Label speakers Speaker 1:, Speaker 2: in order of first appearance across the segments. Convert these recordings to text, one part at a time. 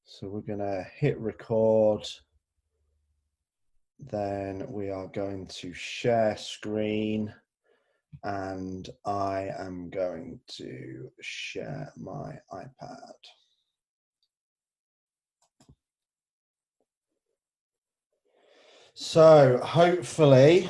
Speaker 1: So we're going to hit record. Then we are going to share screen, and I am going to share my iPad. So hopefully,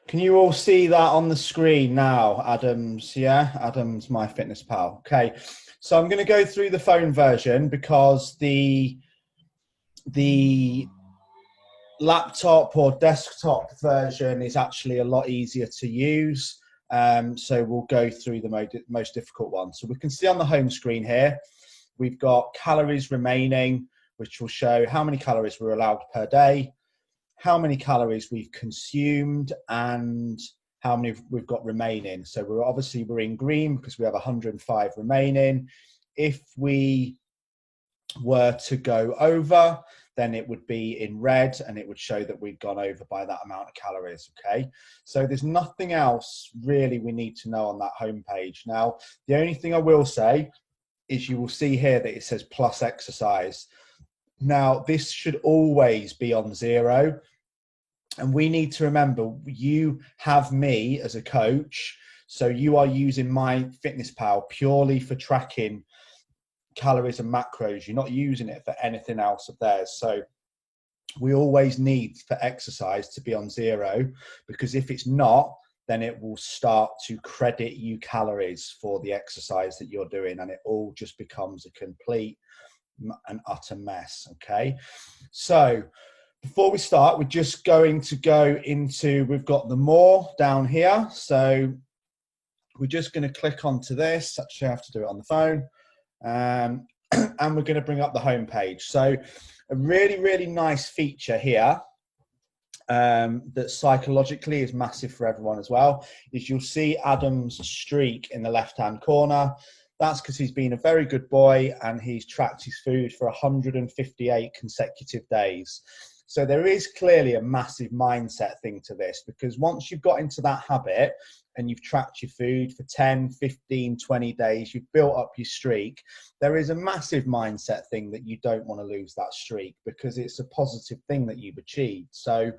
Speaker 1: can you all see that on the screen now, Adam's? Yeah, Adam's MyFitnessPal. Okay, so I'm going to go through the phone version because the laptop or desktop version is actually a lot easier to use. So we'll go through the most difficult one. So we can see on the home screen here, we've got calories remaining, which will show how many calories we're allowed per day, how many calories we've consumed, and how many we've got remaining. So we're in green because we have 105 remaining. If we were to go over, then it would be in red and it would show that we'd gone over by that amount of calories. Okay, so there's nothing else really we need to know on that home page. Now, the only thing I will say is you will see here that it says plus exercise. Now, this should always be on 0. And we need to remember, you have me as a coach, so you are using MyFitnessPal purely for tracking calories and macros. You're not using it for anything else of theirs. So we always need for exercise to be on 0, because if it's not, then it will start to credit you calories for the exercise that you're doing, and it all just becomes a complete and utter mess. Okay, so before we start, we're just going to go into, we've got the more down here. So we're just going to click onto this. Actually, I have to do it on the phone. And we're going to bring up the home page. So a really, really nice feature here that psychologically is massive for everyone as well is you'll see Adam's streak in the left-hand corner. That's because he's been a very good boy and he's tracked his food for 158 consecutive days. So there is clearly a massive mindset thing to this, because once you've got into that habit and you've tracked your food for 10, 15, 20 days, you've built up your streak, there is a massive mindset thing that you don't want to lose that streak, because it's a positive thing that you've achieved. So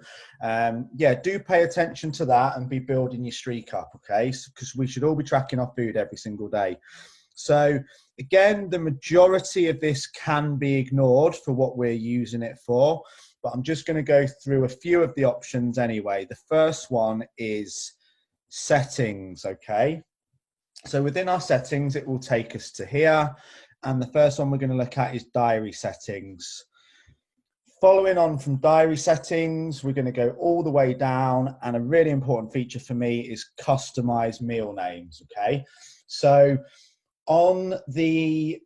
Speaker 1: yeah, do pay attention to that and be building your streak up, okay? Because we should all be tracking our food every single day. So again, the majority of this can be ignored for what we're using it for, but I'm just going to go through a few of the options anyway. The first one is settings, okay? So within our settings, it will take us to here. And the first one we're going to look at is diary settings. Following on from diary settings, we're going to go all the way down. And a really important feature for me is customize meal names, okay? So on the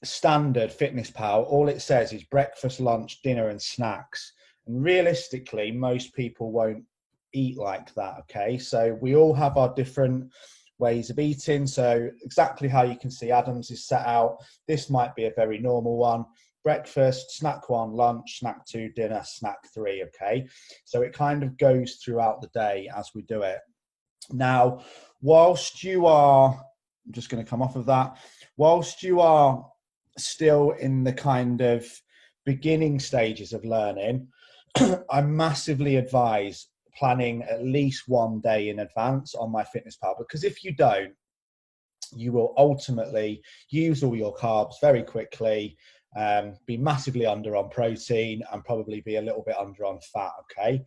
Speaker 1: standard FitnessPal, all it says is breakfast, lunch, dinner, and snacks. And realistically, most people won't eat like that, okay? So we all have our different ways of eating. So exactly how you can see Adam's is set out, this might be a very normal one. Breakfast, snack 1, lunch, snack 2, dinner, snack 3, okay? So it kind of goes throughout the day as we do it. Now, whilst you are, I'm just going to come off of that, whilst you are still in the kind of beginning stages of learning, I massively advise planning at least 1 day in advance on MyFitnessPal, because if you don't, you will ultimately use all your carbs very quickly, be massively under on protein, and probably be a little bit under on fat, okay?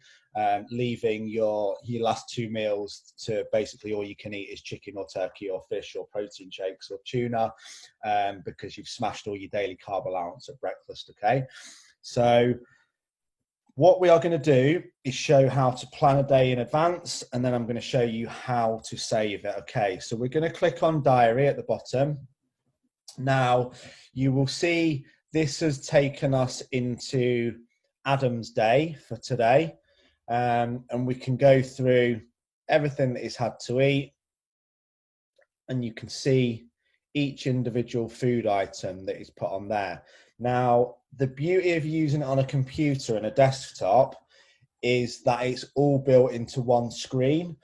Speaker 1: Leaving your last 2 meals to basically all you can eat is chicken or turkey or fish or protein shakes or tuna, because you've smashed all your daily carb allowance at breakfast, okay? So what we are going to do is show how to plan a day in advance, and then I'm going to show you how to save it, okay? So we're going to click on diary at the bottom. Now, you will see this has taken us into Adam's day for today, and we can go through everything that he's had to eat, and you can see each individual food item that is put on there. Now, the beauty of using it on a computer and a desktop is that it's all built into one screen,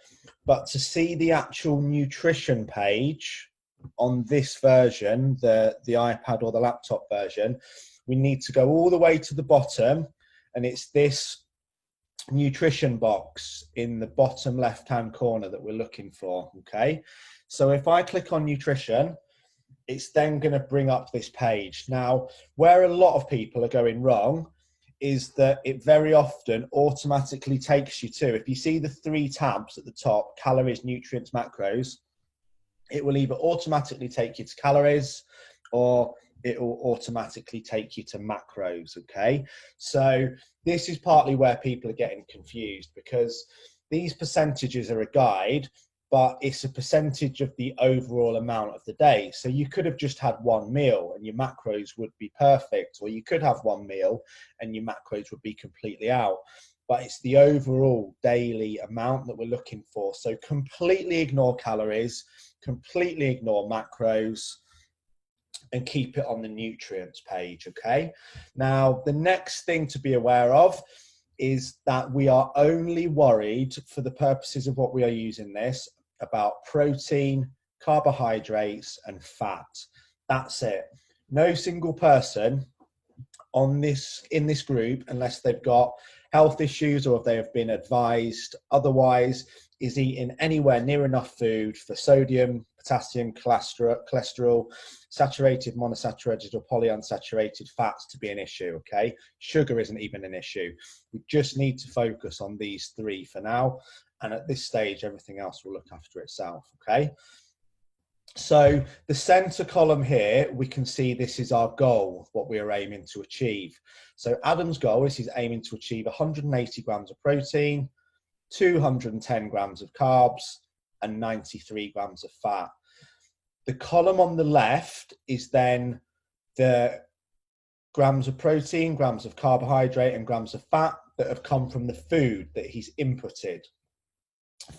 Speaker 1: but to see the actual nutrition page, on this version, the iPad or the laptop version, we need to go all the way to the bottom, and it's this nutrition box in the bottom left-hand corner that we're looking for, okay? So if I click on nutrition, it's then going to bring up this page. Now, where a lot of people are going wrong is that it very often automatically takes you to, if you see the 3 tabs at the top, calories, nutrients, macros, it will either automatically take you to calories or it will automatically take you to macros, okay? So this is partly where people are getting confused, because these percentages are a guide, but it's a percentage of the overall amount of the day. So you could have just had one meal and your macros would be perfect, or you could have one meal and your macros would be completely out. But it's the overall daily amount that we're looking for. So completely ignore calories, completely ignore macros, and keep it on the nutrients page, okay? Now, the next thing to be aware of is that we are only worried, for the purposes of what we are using this, about protein, carbohydrates, and fat. That's it. No single person in this group, unless they've got health issues or if they have been advised otherwise, is eating anywhere near enough food for sodium, potassium, cholesterol, saturated, monosaturated, or polyunsaturated fats to be an issue, okay? Sugar isn't even an issue. We just need to focus on these 3 for now. And at this stage, everything else will look after itself, okay? So the center column here, we can see this is our goal, what we are aiming to achieve. So Adam's goal is he's aiming to achieve 180 grams of protein, 210 grams of carbs, and 93 grams of fat. The column on the left is then the grams of protein, grams of carbohydrate, and grams of fat that have come from the food that he's inputted.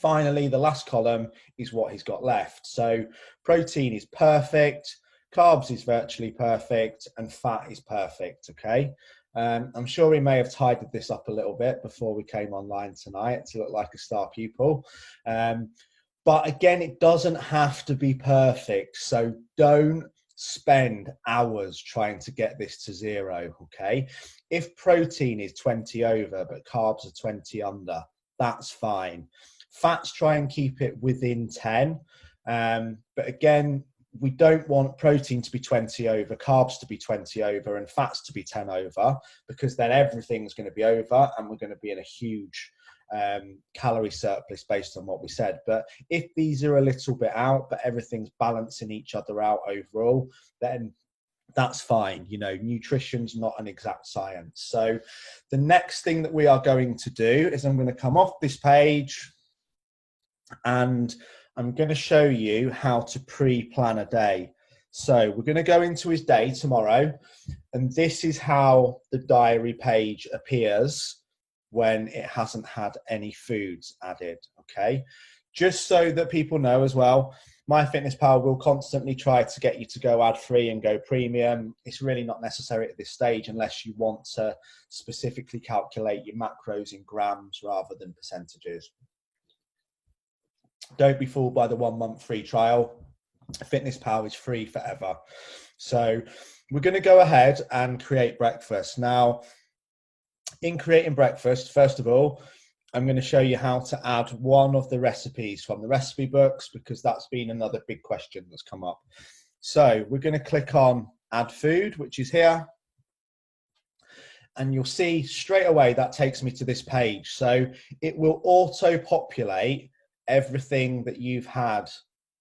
Speaker 1: Finally, the last column is what he's got left. So protein is perfect, carbs is virtually perfect, and fat is perfect, okay? I'm sure he may have tidied this up a little bit before we came online tonight to look like a star pupil. But again, it doesn't have to be perfect. So don't spend hours trying to get this to 0, okay? If protein is 20 over, but carbs are 20 under, that's fine. Fats, try and keep it within 10. But again, we don't want protein to be 20 over, carbs to be 20 over, and fats to be 10 over, because then everything's going to be over and we're going to be in a huge calorie surplus based on what we said. But if these are a little bit out, but everything's balancing each other out overall, then that's fine. You know, nutrition's not an exact science. So the next thing that we are going to do is I'm going to come off this page and I'm going to show you how to pre-plan a day. So we're going to go into his day tomorrow, and this is how the diary page appears when it hasn't had any foods added, okay? Just so that people know as well, MyFitnessPal will constantly try to get you to go ad-free and go premium. It's really not necessary at this stage unless you want to specifically calculate your macros in grams rather than percentages. Don't be fooled by the 1 month free trial. FitnessPal is free forever. So we're going to go ahead and create breakfast. Now, in creating breakfast, first of all, I'm going to show you how to add one of the recipes from the recipe books, because that's been another big question that's come up. So we're going to click on add food, which is here. And you'll see straight away that takes me to this page. So it will auto-populate everything that you've had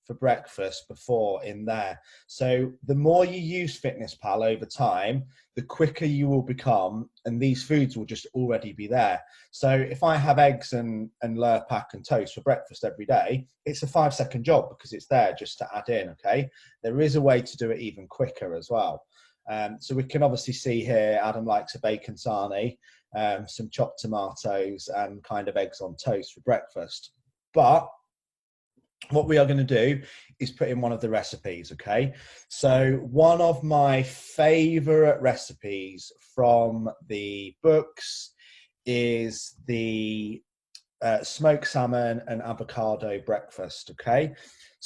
Speaker 1: for breakfast before in there. So the more you use FitnessPal over time, the quicker you will become, and these foods will just already be there. So if I have eggs and Lurpak and toast for breakfast every day, it's a 5-second job because it's there just to add in, okay? There is a way to do it even quicker as well. So we can obviously see here, Adam likes a bacon sarnie, some chopped tomatoes and kind of eggs on toast for breakfast. But what we are going to do is put in one of the recipes, okay? So one of my favorite recipes from the books is the smoked salmon and avocado breakfast, okay?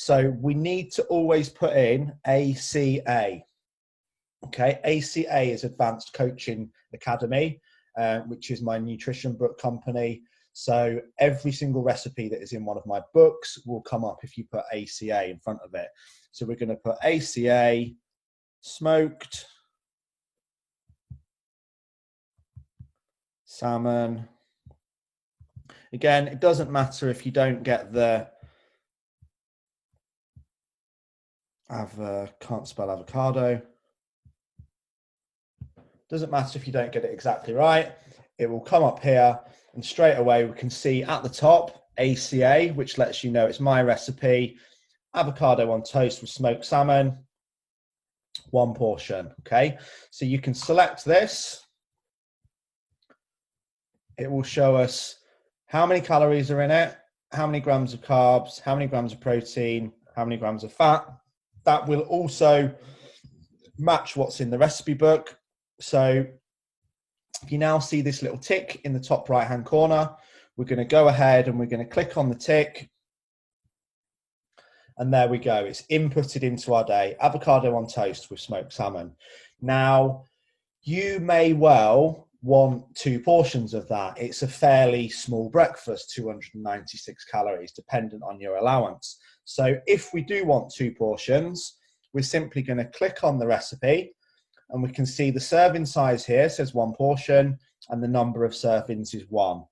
Speaker 1: So we need to always put in ACA. Okay, ACA is Advanced Coaching Academy, which is my nutrition book company. So every single recipe that is in one of my books will come up if you put ACA in front of it. So we're going to put ACA smoked salmon. Again, it doesn't matter if you don't get the can't spell avocado. Doesn't matter if you don't get it exactly right. It will come up here, and straight away we can see at the top ACA, which lets you know it's my recipe. Avocado on toast with smoked salmon, 1 portion. Okay, so you can select this. It will show us how many calories are in it, how many grams of carbs, how many grams of protein, how many grams of fat. That will also match what's in the recipe book. So if you now see this little tick in the top right hand corner, we're going to go ahead and we're going to click on the tick. And there we go. It's inputted into our day. Avocado on toast with smoked salmon. Now, you may well want 2 portions of that. It's a fairly small breakfast, 296 calories, dependent on your allowance. So if we do want 2 portions, we're simply going to click on the recipe, and we can see the serving size here says 1 portion, and the number of servings is 1.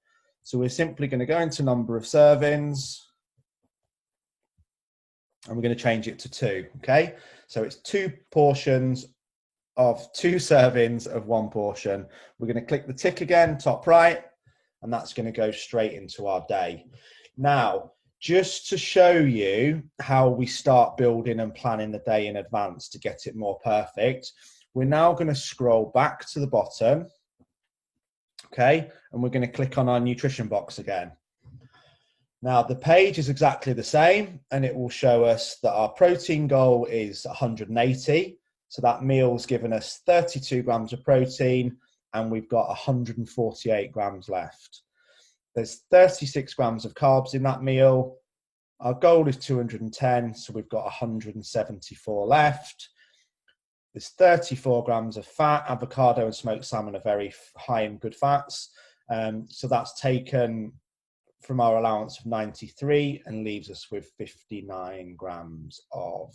Speaker 1: So we're simply going to go into number of servings, and we're going to change it to 2. Okay, so it's 2 portions of 2 servings of 1 portion. We're going to click the tick again, top right, and that's going to go straight into our day. Now, just to show you how we start building and planning the day in advance to get it more perfect, we're now going to scroll back to the bottom, okay, and we're going to click on our nutrition box again. Now, the page is exactly the same, and it will show us that our protein goal is 180. So that meal's given us 32 grams of protein, and we've got 148 grams left. There's 36 grams of carbs in that meal. Our goal is 210, so we've got 174 left. There's 34 grams of fat. Avocado and smoked salmon are very high in good fats. So that's taken from our allowance of 93 and leaves us with 59 grams of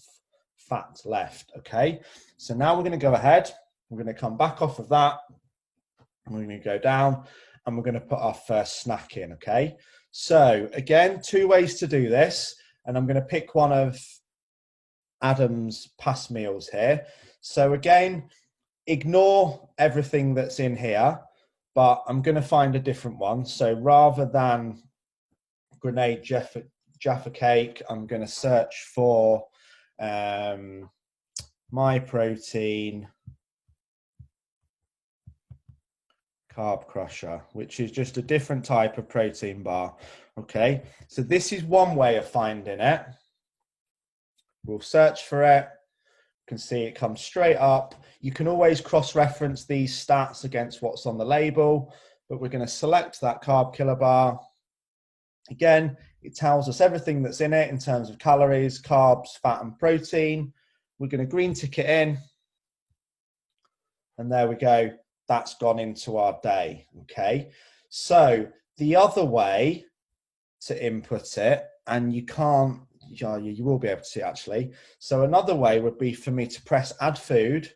Speaker 1: fat left. Okay, so now we're going to go ahead. We're going to come back off of that, and we're going to go down, and we're going to put our first snack in. Okay, so again, 2 ways to do this, and I'm going to pick one of Adam's past meals here. So again, ignore everything that's in here, but I'm going to find a different one. So rather than grenade Jaffa cake, I'm going to search for my protein carb crusher, which is just a different type of protein bar. Okay, so this is one way of finding it. We'll search for it. You can see it comes straight up. You can always cross-reference these stats against what's on the label, but we're going to select that carb killer bar. Again, it tells us everything that's in it in terms of calories, carbs, fat, and protein. We're going to green tick it in, and there we go. That's gone into our day. Okay, so the other way to input it, and you can't, you will be able to see actually. So another way would be for me to press add food,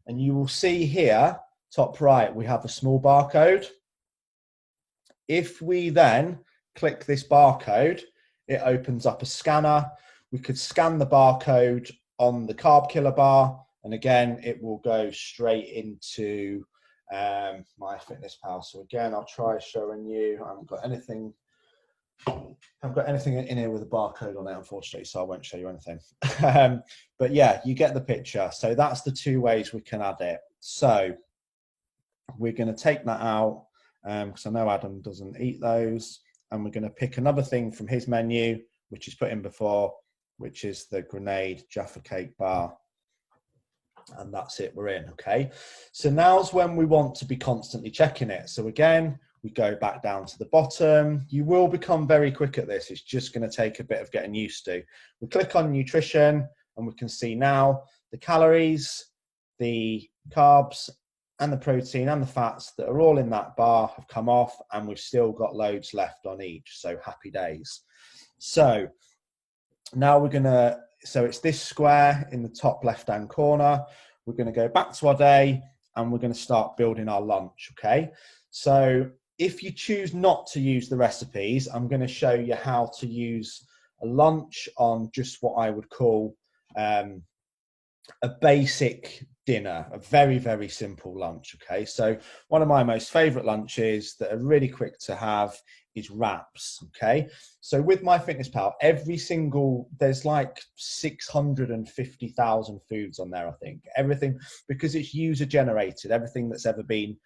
Speaker 1: and you will see here, top right, we have a small barcode. If we then click this barcode, it opens up a scanner. We could scan the barcode on the carb killer bar, and again, it will go straight into MyFitnessPal. So again, I'll try showing you. I haven't got anything in here with a barcode on it, unfortunately, so I won't show you anything. But yeah, you get the picture. So that's the 2 ways we can add it. So we're going to take that out because I know Adam doesn't eat those, and we're going to pick another thing from his menu, which is put in before, which is the grenade Jaffa cake bar. And that's it, we're in. Okay, so now's when we want to be constantly checking it. So again, We go back down to the bottom. You will become very quick at this. It's just going to take a bit of getting used to. We click on nutrition and we can see now the calories, the carbs and the protein and the fats that are all in that bar have come off, and we've still got loads left on each. So happy days. So now we're going to, so it's this square in the top left-hand corner. We're going to go back to our day and we're going to start building our lunch, okay? So if you choose not to use the recipes, I'm going to show you how to use a lunch on just what I would call a basic dinner, a very, very simple lunch, okay? So one of my most favorite lunches that are really quick to have is wraps, okay? So with MyFitnessPal, there's like 650,000 foods on there, I think. Everything, because it's user generated, everything that's ever been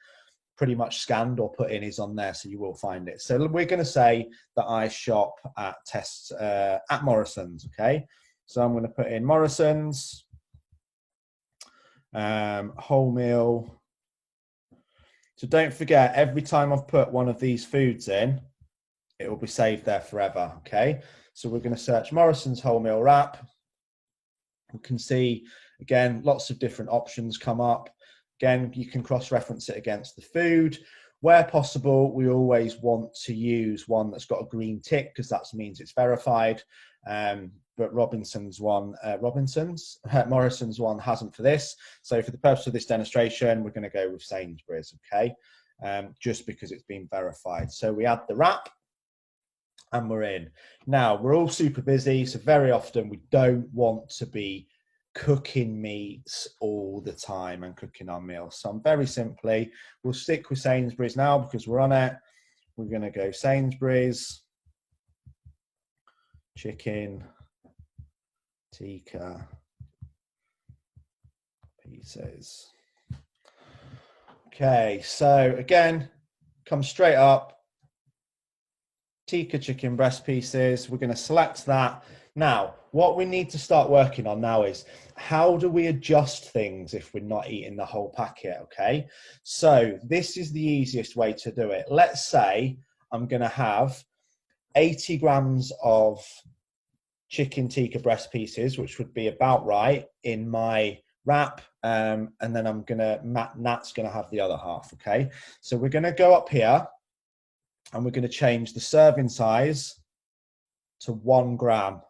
Speaker 1: pretty much scanned or put in is on there, so you will find it. So we're going to say that I shop at Morrison's, okay? So I'm going to put in Morrison's, whole meal. So don't forget, every time I've put one of these foods in, it will be saved there forever, okay? So we're going to search Morrison's whole meal wrap. You can see, again, lots of different options come up. Again, you can cross-reference it against the food. Where possible, we always want to use one that's got a green tick because that means it's verified. But Morrison's one hasn't for this. So for the purpose of this demonstration, we're going to go with Sainsbury's, okay? Just because it's been verified. So we add the wrap and we're in. Now, we're all super busy, so very often we don't want to be cooking meats all the time and cooking our meals. So very simply, we'll stick with Sainsbury's now because we're on it. We're going to go Sainsbury's, chicken, tikka, pieces. Okay, so again, come straight up, tikka chicken breast pieces. We're going to select that. Now, what we need to start working on now is how do we adjust things if we're not eating the whole packet, okay? So this is the easiest way to do it. Let's say I'm going to have 80 grams of chicken tikka breast pieces, which would be about right in my wrap, and then Nat's going to have the other half, okay? So we're going to go up here and we're going to change the serving size to 1 gram.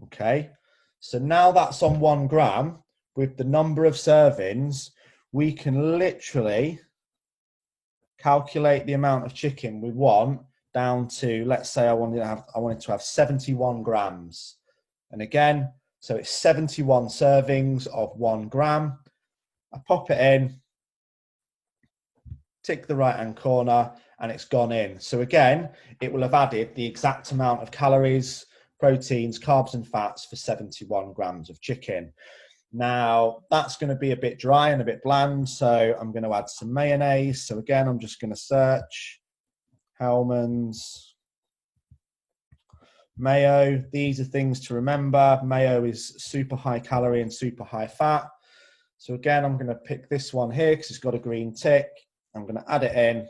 Speaker 1: Okay, so now that's on 1 gram. With the number of servings, we can literally calculate the amount of chicken we want down to, let's say I wanted to have 71 grams. And again, so it's 71 servings of 1 gram. I pop it in, tick the right-hand corner, and it's gone in. So again, it will have added the exact amount of calories, proteins, carbs and fats for 71 grams of chicken. Now, that's going to be a bit dry and a bit bland, so I'm going to add some mayonnaise. So again, I'm just going to search Hellmann's mayo. These are things to remember. Mayo is super high calorie and super high fat. So again, I'm going to pick this one here because it's got a green tick. I'm going to add it in,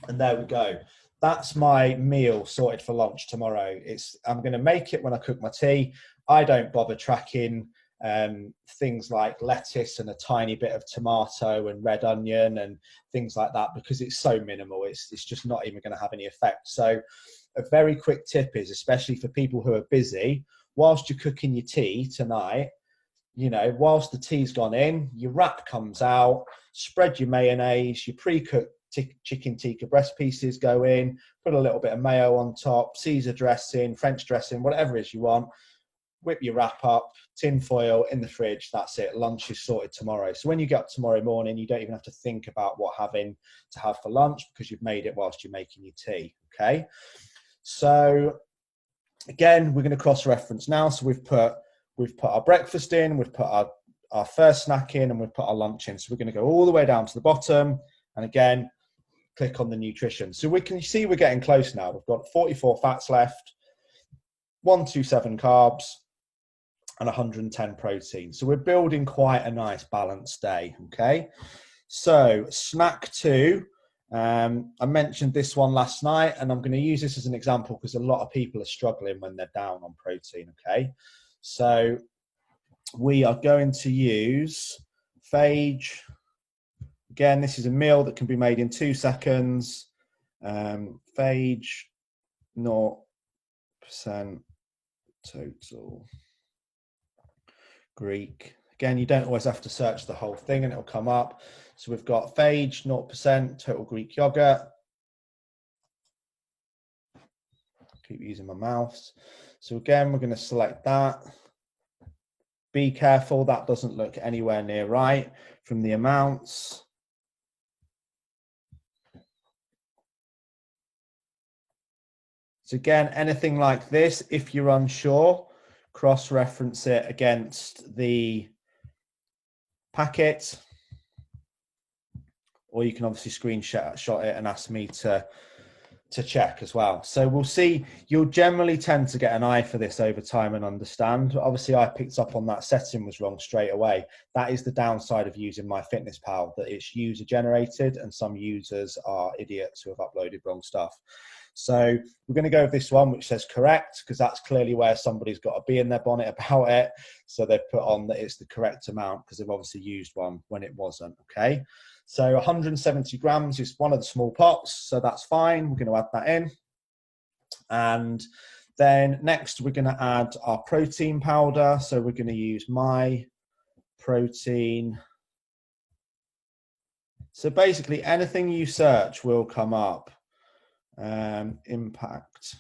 Speaker 1: and there we go. That's my meal sorted for lunch tomorrow. I'm going to make it when I cook my tea. I don't bother tracking things like lettuce and a tiny bit of tomato and red onion and things like that because it's so minimal. It's just not even going to have any effect. So a very quick tip is, especially for people who are busy, whilst you're cooking your tea tonight, you know, whilst the tea's gone in, your wrap comes out, spread your mayonnaise, your pre-cooked chicken tikka breast pieces go in, put a little bit of mayo on top, Caesar dressing, French dressing, whatever it is you want, whip your wrap up, tin foil in the fridge, that's it. Lunch is sorted tomorrow. So when you get up tomorrow morning, you don't even have to think about what to have for lunch because you've made it whilst you're making your tea, okay? So again, we're going to cross-reference now. So we've put our breakfast in, we've put our first snack in, and we've put our lunch in. So we're going to go all the way down to the bottom, and again, click on the nutrition. So we can see we're getting close now. We've got 44 fats left, 127 carbs, and 110 protein. So we're building quite a nice balanced day, okay? So snack 2, I mentioned this one last night, and I'm going to use this as an example because a lot of people are struggling when they're down on protein, okay? So we are going to use phage. Again, this is a meal that can be made in 2 seconds. Phage, 0% total Greek. Again, you don't always have to search the whole thing and it'll come up. So we've got phage, 0% total Greek yogurt. Keep using my mouse. So again, we're going to select that. Be careful, that doesn't look anywhere near right from the amounts. So again, anything like this, if you're unsure, cross-reference it against the packet, or you can obviously screenshot it and ask me to check as well. So we'll see. You'll generally tend to get an eye for this over time and understand. Obviously, I picked up on that setting was wrong straight away. That is the downside of using MyFitnessPal, that it's user generated and some users are idiots who have uploaded wrong stuff. So we're going to go with this one, which says correct, because that's clearly where somebody's got a bee in their bonnet about it. So they've put on that it's the correct amount because they've obviously used one when it wasn't, okay? So 170 grams is one of the small pots, so that's fine. We're going to add that in. And then next we're going to add our protein powder. So we're going to use My Protein. So basically anything you search will come up. Impact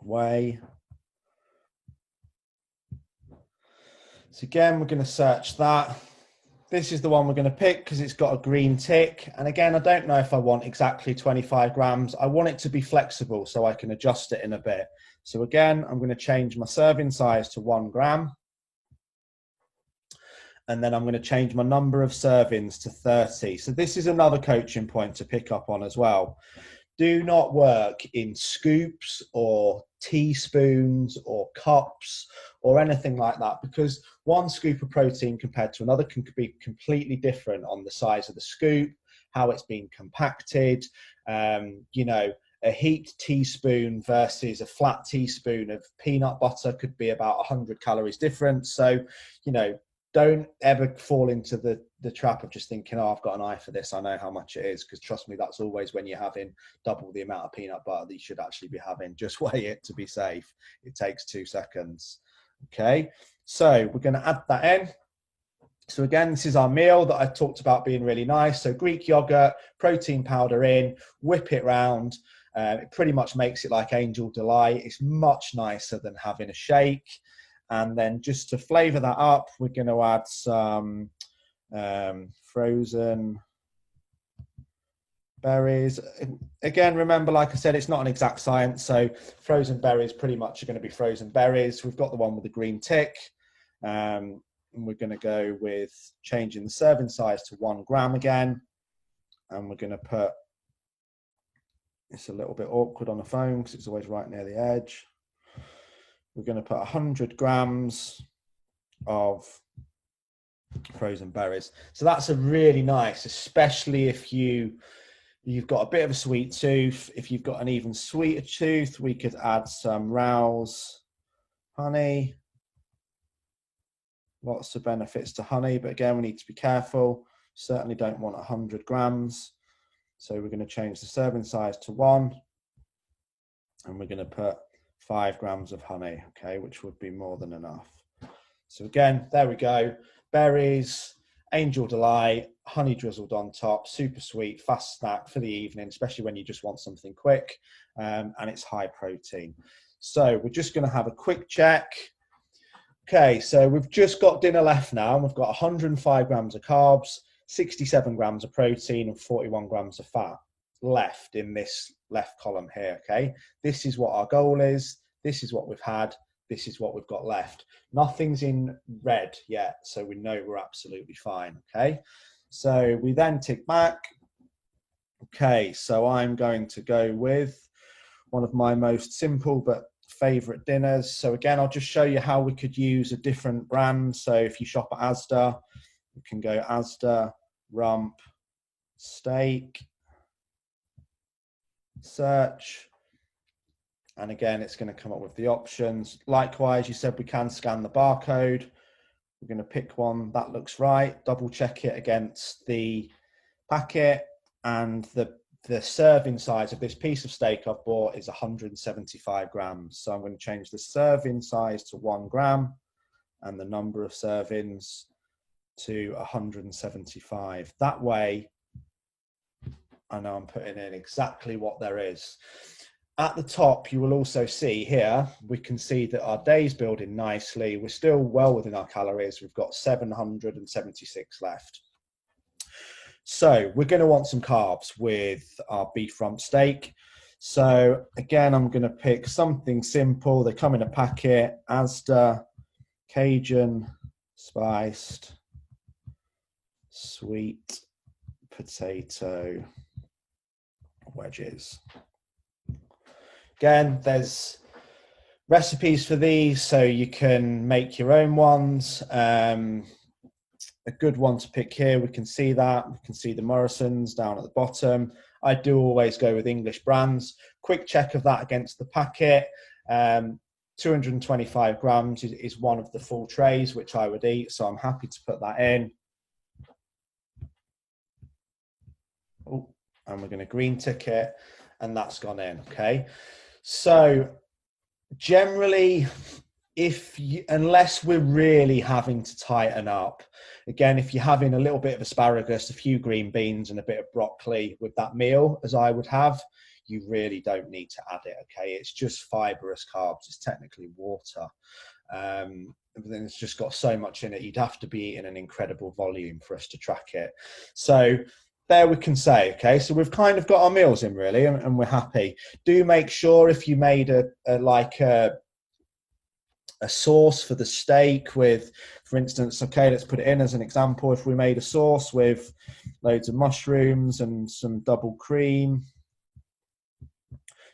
Speaker 1: whey. So again, we're going to search that. This is the one we're going to pick because it's got a green tick. And again, I don't know if I want exactly 25 grams. I want it to be flexible so I can adjust it in a bit. So again, I'm going to change my serving size to 1 gram. And then I'm going to change my number of servings to 30. So this is another coaching point to pick up on as well. Do not work in scoops or teaspoons or cups or anything like that, because one scoop of protein compared to another can be completely different on the size of the scoop, how it's been compacted. You know, a heaped teaspoon versus a flat teaspoon of peanut butter could be about 100 calories different. So, you know, don't ever fall into the trap of just thinking, oh, I've got an eye for this, I know how much it is, because trust me, that's always when you're having double the amount of peanut butter that you should actually be having. Just weigh it to be safe. It takes 2 seconds. Okay, so we're going to add that in. So again, this is our meal that I talked about being really nice. So Greek yogurt, protein powder in, whip it round. It pretty much makes it like Angel Delight. It's much nicer than having a shake. And then just to flavor that up, we're going to add some frozen berries. Again, remember, like I said, it's not an exact science. So frozen berries pretty much are going to be frozen berries. We've got the one with the green tick. And we're going to go with changing the serving size to 1 gram again. And we're going to put, it's a little bit awkward on the phone because it's always right near the edge. We're going to put 100 grams of frozen berries. So that's a really nice, especially if you've got a bit of a sweet tooth. If you've got an even sweeter tooth, we could add some Rouse honey. Lots of benefits to honey, but again, we need to be careful. Certainly don't want 100 grams. So we're going to change the serving size to 1. And we're going to put 5 grams of honey, okay, which would be more than enough. So again, there we go. Berries, Angel Delight, honey drizzled on top, super sweet, fast snack for the evening, especially when you just want something quick, and it's high protein. So we're just going to have a quick check. Okay, so we've just got dinner left now, and we've got 105 grams of carbs, 67 grams of protein, and 41 grams of fat left in this left column here, okay? This is what our goal is. This is what we've had. This is what we've got left. Nothing's in red yet, so we know we're absolutely fine, okay? So we then tick back. Okay, so I'm going to go with one of my most simple but favorite dinners. So again, I'll just show you how we could use a different brand. So if you shop at Asda, you can go Asda, Rump, steak, search, and again, it's going to come up with the options. Likewise, you said we can scan the barcode. We're going to pick one that looks right, double check it against the packet, and the serving size of this piece of steak I've bought is 175 grams. So I'm going to change the serving size to 1 gram and the number of servings to 175. That way, I know I'm putting in exactly what there is. At the top, you will also see here, we can see that our day's building nicely. We're still well within our calories. We've got 776 left. So we're going to want some carbs with our beef rump steak. So again, I'm going to pick something simple. They come in a packet, Asda, Cajun, spiced, sweet potato wedges. Again, there's recipes for these, so you can make your own ones. A good one to pick here, we can see that. We can see the Morrison's down at the bottom. I do always go with English brands. Quick check of that against the packet. 225 grams is one of the full trays, which I would eat, so I'm happy to put that in. Oh, and we're going to green tick it, and that's gone in, okay? So generally, unless we're really having to tighten up, again, if you're having a little bit of asparagus, a few green beans and a bit of broccoli with that meal, as I would have, you really don't need to add it, okay? It's just fibrous carbs. It's technically water. Then it's just got so much in it. You'd have to be eating an incredible volume for us to track it. So there we can say, okay, so we've kind of got our meals in really, and we're happy. Do make sure if you made a sauce for the steak with, for instance, okay, let's put it in as an example. If we made a sauce with loads of mushrooms and some double cream,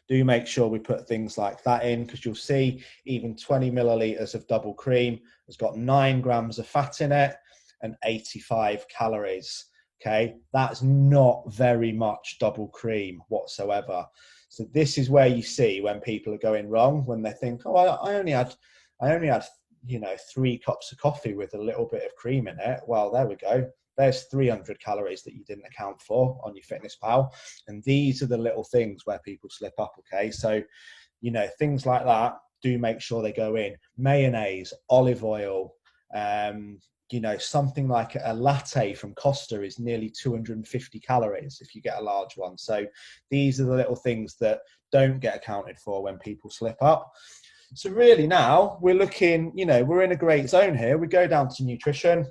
Speaker 1: do make sure we put things like that in, because you'll see even 20 milliliters of double cream has got 9 grams of fat in it and 85 calories. Okay, that's not very much double cream whatsoever. So this is where you see when people are going wrong, when they think, oh, I only had 3 cups of coffee with a little bit of cream in it. Well, there we go. There's 300 calories that you didn't account for on your FitnessPal. And these are the little things where people slip up, okay? So, things like that, do make sure they go in. Mayonnaise, olive oil, something like a latte from Costa is nearly 250 calories if you get a large one. So these are the little things that don't get accounted for when people slip up. So really now we're looking, we're in a great zone here. We go down to nutrition.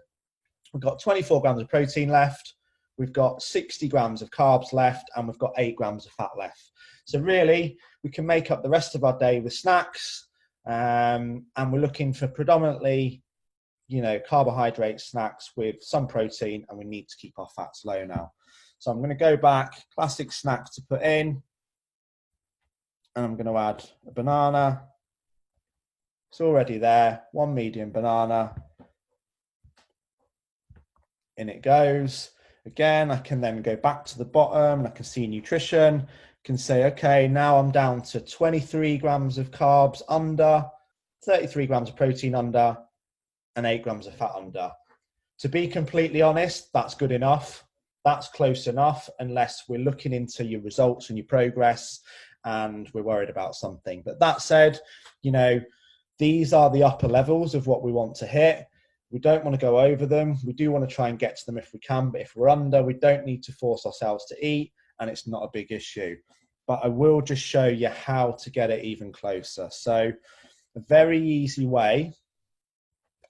Speaker 1: We've got 24 grams of protein left. We've got 60 grams of carbs left, and we've got 8 grams of fat left. So really we can make up the rest of our day with snacks. And we're looking for predominantly, carbohydrate snacks with some protein, and we need to keep our fats low now. So I'm going to go back, classic snacks to put in, and I'm going to add a banana. It's already there, 1 medium banana. In it goes. Again, I can then go back to the bottom and I can see nutrition. Can say, okay, now I'm down to 23 grams of carbs under, 33 grams of protein under, and 8 grams of fat under. To be completely honest, that's good enough. That's close enough, unless we're looking into your results and your progress and we're worried about something. But that said, these are the upper levels of what we want to hit. We don't want to go over them. We do want to try and get to them if we can, but if we're under, we don't need to force ourselves to eat, and it's not a big issue. But I will just show you how to get it even closer. So a very easy way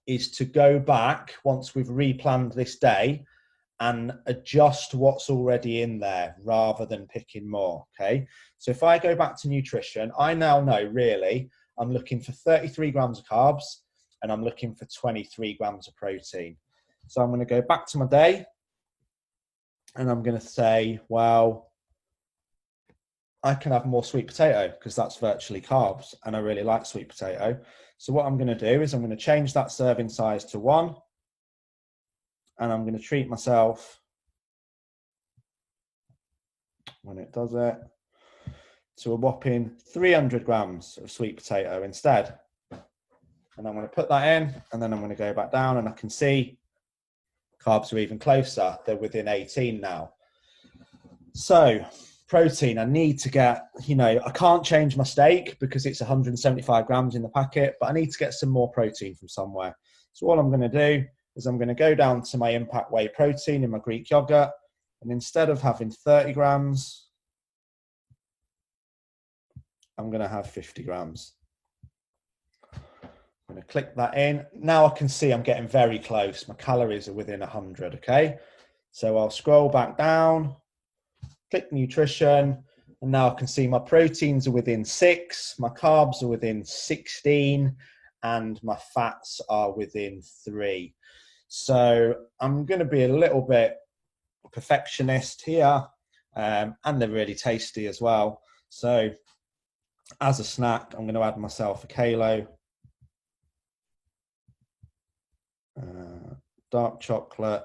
Speaker 1: is to go back once we've replanned this day and adjust what's already in there rather than picking more, okay? So if I go back to nutrition, I now know really I'm looking for 33 grams of carbs and I'm looking for 23 grams of protein. So I'm going to go back to my day and I'm going to say, well, I can have more sweet potato because that's virtually carbs and I really like sweet potato. So what I'm going to do is I'm going to change that serving size to 1 and I'm going to treat myself when it does it, to a whopping 300 grams of sweet potato instead. And I'm going to put that in, and then I'm going to go back down, and I can see carbs are even closer. They're within 18 now. So protein, I need to get, I can't change my steak because it's 175 grams in the packet, but I need to get some more protein from somewhere. So all I'm going to do is I'm going to go down to my impact whey protein in my Greek yogurt, and instead of having 30 grams, I'm going to have 50 grams. I'm going to click that in. Now I can see I'm getting very close. My calories are within 100, okay? So I'll scroll back down, click nutrition, and now I can see my proteins are within 6, my carbs are within 16, and my fats are within 3. So I'm going to be a little bit perfectionist here, and they're really tasty as well. So as a snack, I'm going to add myself a kilo dark chocolate,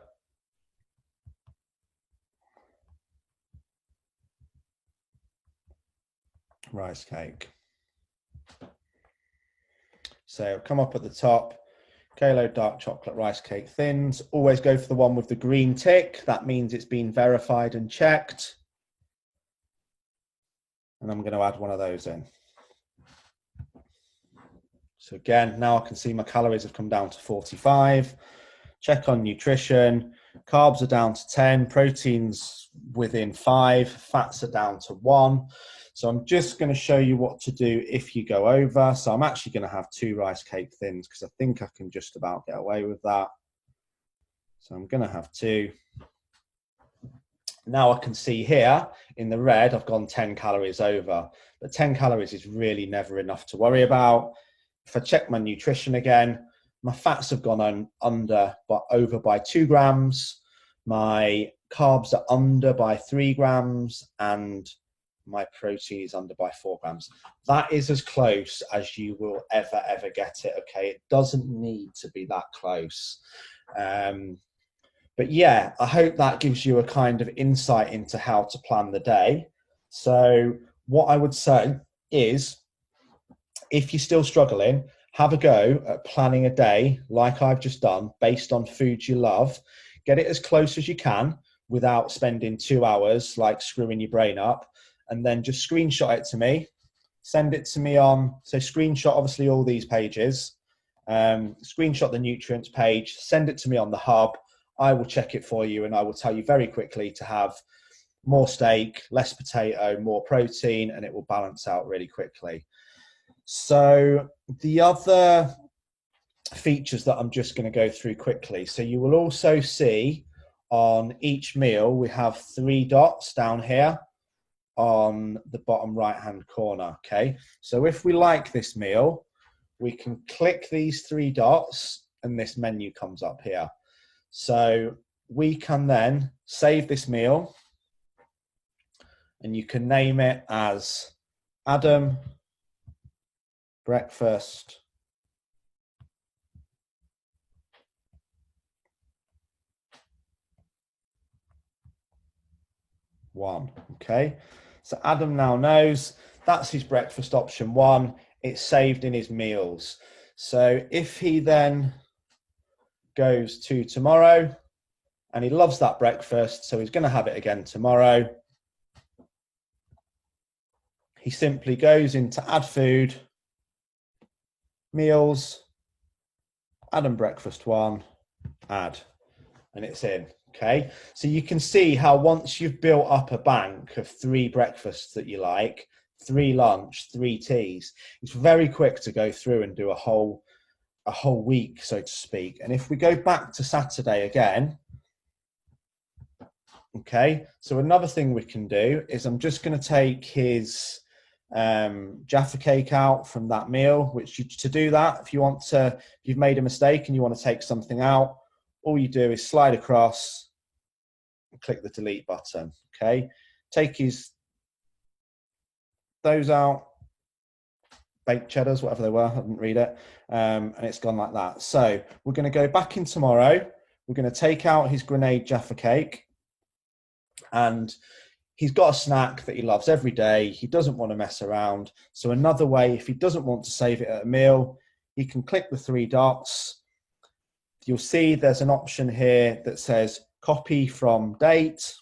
Speaker 1: rice cake. So come up at the top, kilo dark chocolate rice cake thins. Always go for the one with the green tick. That means it's been verified and checked. And I'm going to add one of those in. So again, now I can see my calories have come down to 45. Check on nutrition. Carbs are down to 10, proteins within 5, fats are down to 1. So I'm just going to show you what to do if you go over. So I'm actually going to have 2 rice cake thins because I think I can just about get away with that. So I'm going to have 2. Now I can see here in the red, I've gone 10 calories over, but 10 calories is really never enough to worry about. If I check my nutrition again, my fats have gone over by 2 grams. My carbs are under by 3 grams, and my protein is under by 4 grams. That is as close as you will ever get it. Okay, it doesn't need to be that close. But yeah, I hope that gives you a kind of insight into how to plan the day. So what I would say is, if you're still struggling, have a go at planning a day like I've just done based on foods you love. Get it as close as you can without spending 2 hours like screwing your brain up, and then just screenshot it to me. Send it to me on, so screenshot obviously all these pages, screenshot the nutrients page, send it to me on the hub. I will check it for you, and I will tell you very quickly to have more steak, less potato, more protein, and it will balance out really quickly. So the other features that I'm just going to go through quickly. So you will also see on each meal, we have 3 dots down here on the bottom right-hand corner, okay? So if we like this meal, we can click these 3 dots and this menu comes up here. So we can then save this meal, and you can name it as Adam Breakfast one. Okay, so Adam now knows that's his breakfast option 1. It's saved in his meals. So if he then goes to tomorrow, and he loves that breakfast, so he's going to have it again tomorrow, he simply goes into add food, meals, Adam breakfast 1, add, and it's in. Okay, so you can see how once you've built up a bank of 3 breakfasts that you like, 3 lunch, 3 teas, it's very quick to go through and do a whole week, so to speak. And if we go back to Saturday again, okay, so another thing we can do is I'm just going to take his Jaffa cake out from that meal, which to do that, if you've made a mistake and you want to take something out, all you do is slide across and click the delete button. Okay, take those out, baked cheddars, whatever they were, I didn't read it, and it's gone like that. So we're going to go back in tomorrow, we're going to take out his grenade Jaffa cake, and he's got a snack that he loves every day. He doesn't want to mess around. So another way, if he doesn't want to save it at a meal, he can click the three dots. You'll see there's an option here that says copy from date.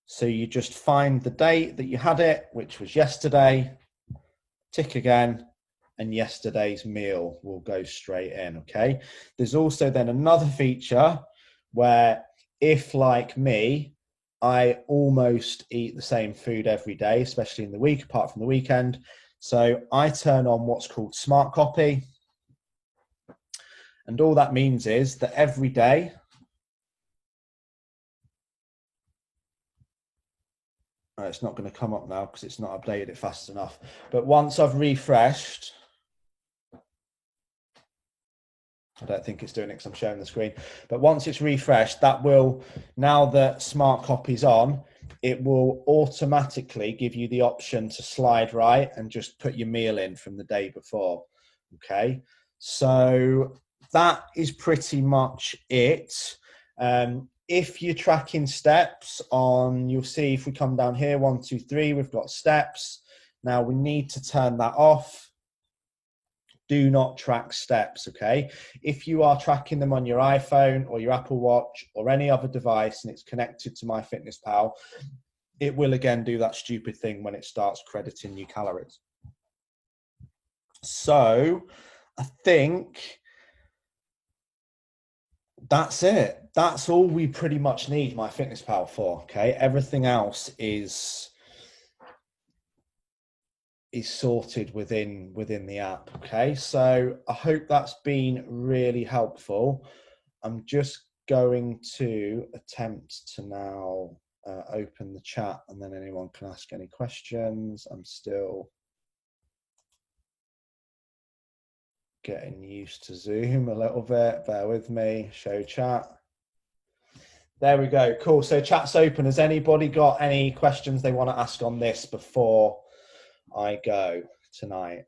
Speaker 1: So you just find the date that you had it, which was yesterday, tick again, and yesterday's meal will go straight in, okay? There's also then another feature where if, like me, I almost eat the same food every day, especially in the week, apart from the weekend. So I turn on what's called Smart Copy. And all that means is that every day, it's not going to come up now because it's not updated it fast enough. But once I've refreshed, I don't think it's doing it because I'm showing the screen. But once it's refreshed, that will, now that Smart Copy's on, it will automatically give you the option to slide right and just put your meal in from the day before. Okay, so that is pretty much it. If you're tracking steps on, you'll see if we come down here, 1, 2, 3, we've got steps. Now we need to turn that off. Do not track steps, okay? If you are tracking them on your iPhone or your Apple Watch or any other device and it's connected to MyFitnessPal, it will again do that stupid thing when it starts crediting you calories. So I think that's it. That's all we pretty much need MyFitnessPal for, okay? Everything else is sorted within the app. Okay, so I hope that's been really helpful. I'm just going to attempt to now open the chat and then anyone can ask any questions. I'm still getting used to Zoom a little bit, bear with me. Show chat. There we go, cool. So chat's open. Has anybody got any questions they want to ask on this before I go tonight?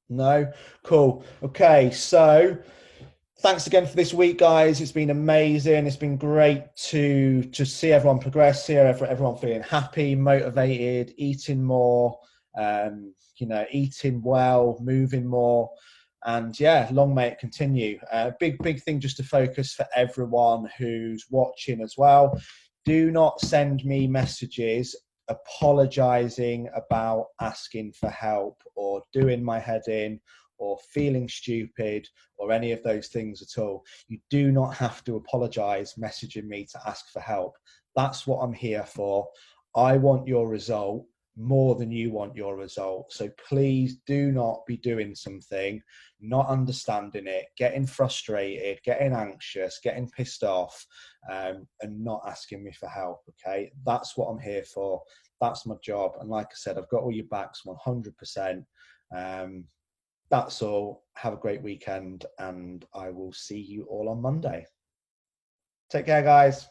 Speaker 1: No? Cool. Okay, so thanks again for this week, guys. It's been amazing. It's been great to see everyone progress here, everyone feeling happy, motivated, eating more, you know, eating well, moving more. And yeah, long may it continue. Big thing just to focus for everyone who's watching as well. Do not send me messages apologizing about asking for help or doing my head in or feeling stupid or any of those things at all. You do not have to apologize messaging me to ask for help. That's what I'm here for. I want your result more than you want your result. So please do not be doing something, not understanding it, getting frustrated, getting anxious, getting pissed off, and not asking me for help. Okay, that's what I'm here for. That's my job. And like I said, I've got all your backs 100%. That's all. Have a great weekend and I will see you all on Monday. Take care, guys.